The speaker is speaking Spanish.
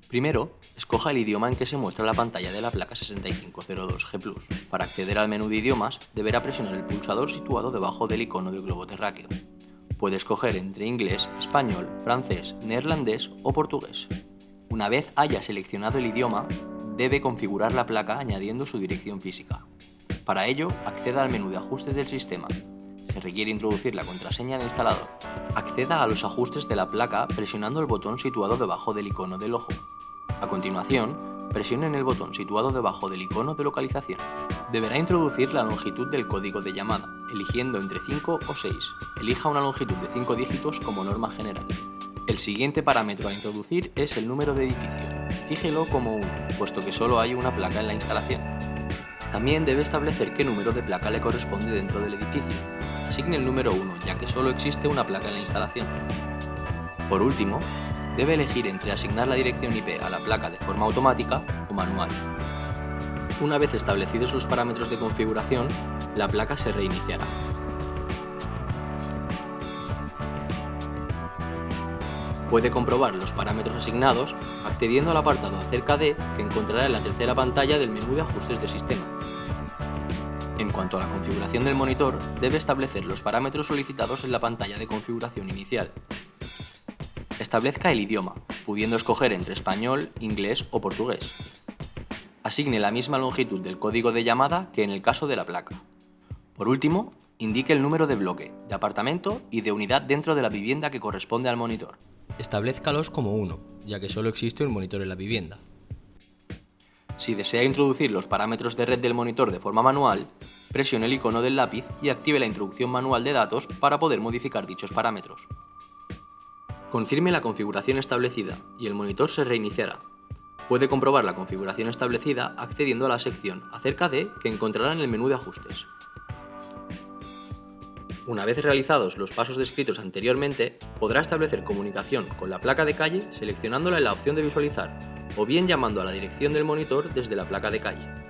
Primero, escoja el idioma en que se muestra la pantalla de la placa 6502G+. Para acceder al menú de idiomas, deberá presionar el pulsador situado debajo del icono del globo terráqueo. Puede escoger entre inglés, español, francés, neerlandés o portugués. Una vez haya seleccionado el idioma, debe configurar la placa añadiendo su dirección física. Para ello, acceda al menú de ajustes del sistema. Se requiere introducir la contraseña de instalador. Acceda a los ajustes de la placa presionando el botón situado debajo del icono del ojo. A continuación, presione en el botón situado debajo del icono de localización. Deberá introducir la longitud del código de llamada, eligiendo entre 5 o 6. Elija una longitud de 5 dígitos como norma general. El siguiente parámetro a introducir es el número de edificio. Fíjelo como 1, puesto que solo hay una placa en la instalación. También debe establecer qué número de placa le corresponde dentro del edificio. Asigne el número 1, ya que solo existe una placa en la instalación. Por último, debe elegir entre asignar la dirección IP a la placa de forma automática o manual. Una vez establecidos los parámetros de configuración, la placa se reiniciará. Puede comprobar los parámetros asignados accediendo al apartado acerca de que encontrará en la tercera pantalla del menú de ajustes de sistema. En cuanto a la configuración del monitor, debe establecer los parámetros solicitados en la pantalla de configuración inicial. Establezca el idioma, pudiendo escoger entre español, inglés o portugués. Asigne la misma longitud del código de llamada que en el caso de la placa. Por último, indique el número de bloque, de apartamento y de unidad dentro de la vivienda que corresponde al monitor. Establezcalos como 1, ya que solo existe un monitor en la vivienda. Si desea introducir los parámetros de red del monitor de forma manual, presione el icono del lápiz y active la introducción manual de datos para poder modificar dichos parámetros. Confirme la configuración establecida y el monitor se reiniciará. Puede comprobar la configuración establecida accediendo a la sección acerca de que encontrará en el menú de ajustes. Una vez realizados los pasos descritos anteriormente, podrá establecer comunicación con la placa de calle seleccionándola en la opción de visualizar, o bien llamando a la dirección del monitor desde la placa de calle.